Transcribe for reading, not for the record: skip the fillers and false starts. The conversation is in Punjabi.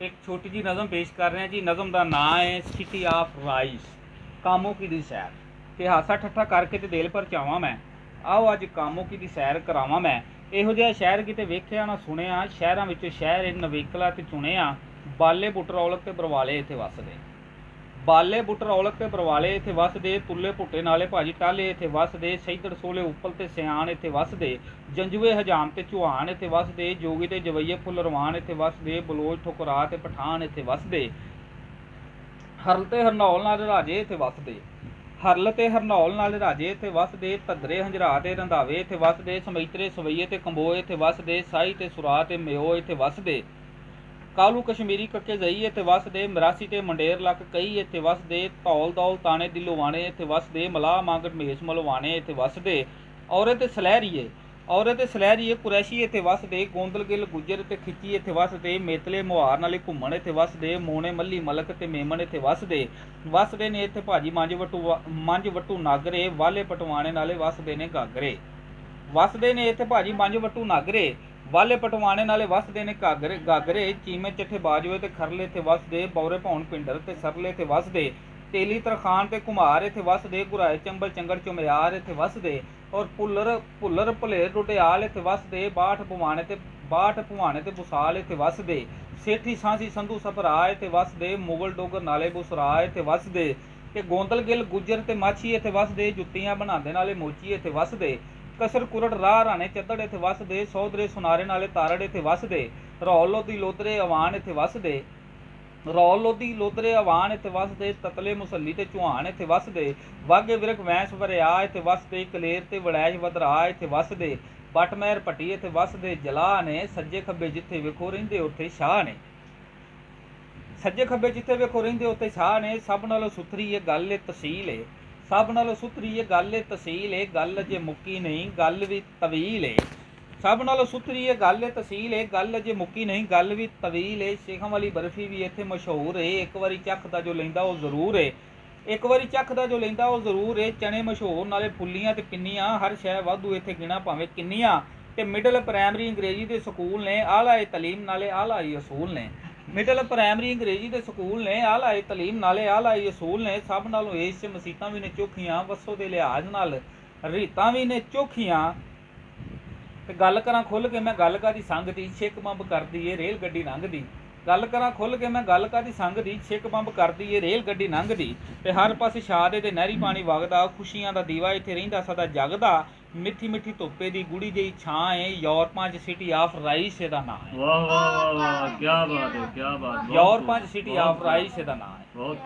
एक छोटी जी नज़म पेश कर रहे हैं जी। नज़म का नाम है सिटी ऑफ राइस। कामों की दी सैर ते हासा ठट्ठा करके ते दिल पर चावां मैं। आओ अज कामों की दी सैर करावां मैं। ਇਹੋ ਜਿਹਾ ਸ਼ਹਿਰ ਕਿਤੇ ਵੇਖਿਆ ਨਾ ਸੁਣਿਆ, ਸ਼ਹਿਰਾਂ ਵਿੱਚੋਂ ਸ਼ਹਿਰ ਇਹ ਨਵੇਕਲਾ ਤੇ ਚੁਣਿਆ। ਬਾਲੇ ਬੁੱਟ ਰੌਲਕ ਤੇ ਬਰਵਾਲੇ ਇੱਥੇ ਵੱਸਦੇ। ਬਾਲੇ ਬੁੱਟ ਰੌਲਕ ਤੇ ਬਰਵਾਲੇ ਇੱਥੇ ਵੱਸਦੇ। ਤੁੱਲੇ ਭੁੱਟੇ ਨਾਲੇ ਭਾਜੀ ਟਾਲੇ ਇੱਥੇ ਵੱਸਦੇ। ਸਈਦੜ ਸੋਲੇ ਉੱਪਲ ਤੇ ਸਿਆਣ ਇੱਥੇ ਵੱਸਦੇ। ਜੰਜੂਏ ਹਜਾਮ ਤੇ ਚੌਹਾਨ ਇੱਥੇ ਵੱਸਦੇ। ਜੋਗੀ ਤੇ ਜਵਈਏ ਫੁੱਲ ਰਵਾਨ ਇੱਥੇ ਵੱਸਦੇ। ਬਲੋਚ ਠੁਕਰਾ ਤੇ ਪਠਾਨ ਇੱਥੇ ਵੱਸਦੇ। ਹਰਲ ਤੇ ਹਰਨੌਲ ਨਾਲ ਰਾਜੇ ਇੱਥੇ ਵੱਸਦੇ। ਹਰਲ ਤੇ ਹਰਨੌਲ ਨਾਲ ਰਾਜੇ ਇੱਥੇ ਵੱਸਦੇ। ਧੱਦਰੇ ਹੰਜਰਾ ਤੇ ਰੰਧਾਵੇ ਇੱਥੇ ਵੱਸਦੇ। ਸਮੈਤਰੇ ਸਵਈਏ ਤੇ ਕੰਬੋਏ ਇੱਥੇ ਵੱਸਦੇ। ਸਾਈ ਤੇ ਸੁਰਾ ਤੇ ਮਿਓ ਇੱਥੇ ਵੱਸਦੇ। ਕਾਲੂ ਕਸ਼ਮੀਰੀ ਕੱਕੇ ਜ਼ਈ ਇੱਥੇ ਵੱਸਦੇ। ਮਰਾਸੀ ਤੇ ਮੰਡੇਰ ਲੱਕ ਕਈ ਇੱਥੇ ਵੱਸਦੇ। ਧੌਲ ਦੌਲ ਤਾਣੇ ਦਿਲੋਵਾਣੇ ਇੱਥੇ ਵੱਸਦੇ। ਮਲਾਹ ਮੰਗਟ ਮਹੇਸ਼ ਮਲਵਾਣੇ ਇੱਥੇ ਵੱਸਦੇ। ਔਰੇ ਤੇ ਸਲਹਿਰੀਏ ਕੁਰੈਸ਼ੀ ਇੱਥੇ ਵੱਸਦੇ। ਗੋਂਦਲ ਗਿੱਲ ਗੁੱਜਰ ਤੇ ਖਿੱਚੀ ਇੱਥੇ ਵੱਸਦੇ। ਮੇਤਲੇ ਮੁਹਾਰ ਨਾਲੇ ਘੁੰਮਣ ਇੱਥੇ ਵੱਸਦੇ। ਮੋਨੇ ਮੱਲੀ ਮਲਕ ਤੇ ਮੇਮਨ ਇੱਥੇ ਵੱਸਦੇ ਨੇ ਇੱਥੇ ਭਾਜੀ ਮੰਝ ਵੱਟੂ ਨਾਗਰੇ। ਵਾਲੇ ਪਟਵਾਣੇ ਨਾਲੇ ਵੱਸਦੇ ਨੇ ਗਾਗਰੇ। ਵੱਸਦੇ ਨੇ ਇੱਥੇ ਭਾਜੀ ਮੰਝ ਵੱਟੂ ਨਾਗਰੇ। ਵਾਲੇ ਪਟਵਾਣੇ ਨਾਲੇ ਵੱਸਦੇ ਨੇ ਗਾਗਰੇ। ਚੀਮੇ ਚੱਠੇ ਬਾਜਵੇ ਤੇ ਖਰਲੇ ਇੱਥੇ ਵੱਸਦੇ। ਬੌਰੇ ਭੌਣ ਪਿੰਡਰ ਤੇ ਸਰਲੇ ਇੱਥੇ ਵੱਸਦੇ। ਤੇਲੀ ਤਰਖਾਨ ਤੇ ਘੁਮਾਰ ਇੱਥੇ ਵੱਸਦੇ। ਗੁਰਾਏ ਚੰਬਲ ਚੰਗੜ ਚੁਮਿਆਰ ਇੱਥੇ ਵੱਸਦੇ। ਔਰ ਭੁੱਲਰ ਭੁਲੇਰ ਰੁਟਿਆਲ ਇੱਥੇ ਵੱਸਦੇ। ਬਾਠ ਭਵਾਣੇ ਤੇ ਬੁਸਾਲ ਇੱਥੇ ਵੱਸਦੇ। ਸੇਠੀ ਸਾਂਸੀ ਸੰਧੂ ਸਭਰਾ ਇੱਥੇ ਵੱਸਦੇ। ਮੁਗਲ ਡੋਗਰ ਨਾਲੇ ਬੁਸਰਾ ਇੱਥੇ ਵੱਸਦੇ। ਤੇ ਗੋਂਦਲ ਗਿੱਲ ਗੁੱਜਰ ਤੇ ਮਾਛੀ ਇੱਥੇ ਵੱਸਦੇ। ਜੁੱਤੀਆਂ ਬਣਾਉਂਦੇ ਨਾਲੇ ਮੋਚੀ ਇੱਥੇ ਵੱਸਦੇ। ਕਸਰ ਕੁਰੜ ਰਾਹ ਰਾਣੇ ਚੱਦੜ ਇੱਥੇ ਵੱਸਦੇ। ਸੌਦਰੇ ਸੁਨਾਰੇ ਨਾਲੇ ਤਾਰੜ ਇੱਥੇ ਵੱਸਦੇ। ਰੌਲ ਲੋਧੀ ਲੋਧਰੇ ਅਵਾਨ ਇੱਥੇ ਵੱਸਦੇ। ਤਤਲੇ ਮੁਸੱਲੀ ਤੇ ਚੌਹਾਨ ਇੱਥੇ ਵੱਸਦੇ। ਵਾਗੇ ਵਿਰਕ ਵੈਂਸ ਵਰਿਆ ਇੱਥੇ ਵੱਸਦੇ। ਕਲੇਰ ਤੇ ਵੜੈਸ਼ ਵਦਰਾ ਇੱਥੇ ਵੱਸਦੇ। ਬੱਟ ਮਹਿਰ ਭੱਟੀ ਇੱਥੇ ਵੱਸਦੇ। ਜਲਾਹ ਨੇ ਸੱਜੇ ਖੱਬੇ ਜਿੱਥੇ ਵੇਖੋ ਰਹਿੰਦੇ ਉੱਥੇ ਸ਼ਾਹ ਨੇ। ਸਭ ਨਾਲੋਂ ਸੁਥਰੀ ਇਹ ਗੱਲ ਏ ਤਸੀਲ ਏ। ਗੱਲ ਅਜੇ ਮੁੱਕੀ ਨਹੀਂ, ਗੱਲ ਵੀ ਤਵੀਲ ਏ। ਸਭ ਨਾਲੋਂ ਸੁਥਰੀ ਇਹ ਗੱਲ ਏ ਤਸੀਲ ਏ। ਗੱਲ ਅਜੇ ਮੁੱਕੀ ਨਹੀਂ, ਗੱਲ ਵੀ ਤਵੀਲ ਏ। ਸ਼ੇਖਾਂ ਵਾਲੀ ਬਰਫੀ ਵੀ ਇੱਥੇ ਮਸ਼ਹੂਰ ਏ। ਇੱਕ ਵਾਰੀ ਚੱਖਦਾ ਜੋ ਲੈਂਦਾ ਉਹ ਜ਼ਰੂਰ ਏ। ਚਨੇ ਮਸ਼ਹੂਰ ਨਾਲੇ ਫੁੱਲੀਆਂ ਤੇ ਪਿੰਨੀਆਂ। ਹਰ ਸ਼ੈ ਵਾਧੂ ਇੱਥੇ ਗਿਣਾ ਭਾਵੇਂ ਕਿੰਨੀਆਂ। ਤੇ ਮਿਡਲ ਪ੍ਰਾਇਮਰੀ ਅੰਗਰੇਜ਼ੀ ਦੇ ਸਕੂਲ ਨੇ। ਆਲਾ ਤਾਲੀਮ ਨਾਲੇ ਆਲਾਈ ਅਸੂਲ ਨੇ। ਸਭ ਨਾਲੋਂ ਇਸ 'ਚ ਮਸੀਤਾਂ ਵੀ ਨੇ ਚੋਖੀਆਂ। ਵਸੋਂ ਦੇ ਲਿਹਾਜ਼ ਨਾਲ ਰੀਤਾਂ ਵੀ ਨੇ ਚੋਖੀਆਂ। ਤੇ ਗੱਲ ਕਰਾਂ ਖੁੱਲ੍ਹ ਕੇ ਮੈਂ ਗੱਲ ਕਾਦੀ ਸੰਗ ਦੀ। ਛਿੱਕ ਬੰਬ ਕਰਦੀ ਏ ਰੇਲ ਗੱਡੀ ਲੰਘਦੀ। ਛਿੱਕ ਬੰਬ ਕਰਦੀ ਏ ਰੇਲ ਗੱਡੀ ਲੰਘਦੀ। ਤੇ ਹਰ ਪਾਸੇ ਛਾਦੇ ਤੇ ਨਹਿਰੀ ਪਾਣੀ ਵਗਦਾ। ਖੁਸ਼ੀਆਂ ਦਾ ਦੀਵਾ ਇੱਥੇ ਰਹਿੰਦਾ ਸਦਾ ਜਗਦਾ। ਮਿੱਠੀ ਮਿੱਠੀ ਧੁੱਪੇ ਦੀ ਗੂੜੀ ਜਿਹੀ ਛਾਂ ਏ। ਯੂਰਪਾਂ 'ਚ ਸਿਟੀ ਆਫ ਰਾਈਸ ਇਹਦਾ ਨਾਂ ਹੈ। ਵਾਹ ਵਾਹ ਵਾਹ ਵਾਹ, ਕੀ ਬਾਤ ਹੈ, ਕੀ ਬਾਤ। ਯੂਰਪਾਂ 'ਚ ਸਿਟੀ ਆਫ ਰਾਈਸ ਇਹਦਾ ਨਾਂ ਹੈ। ਬਹੁਤ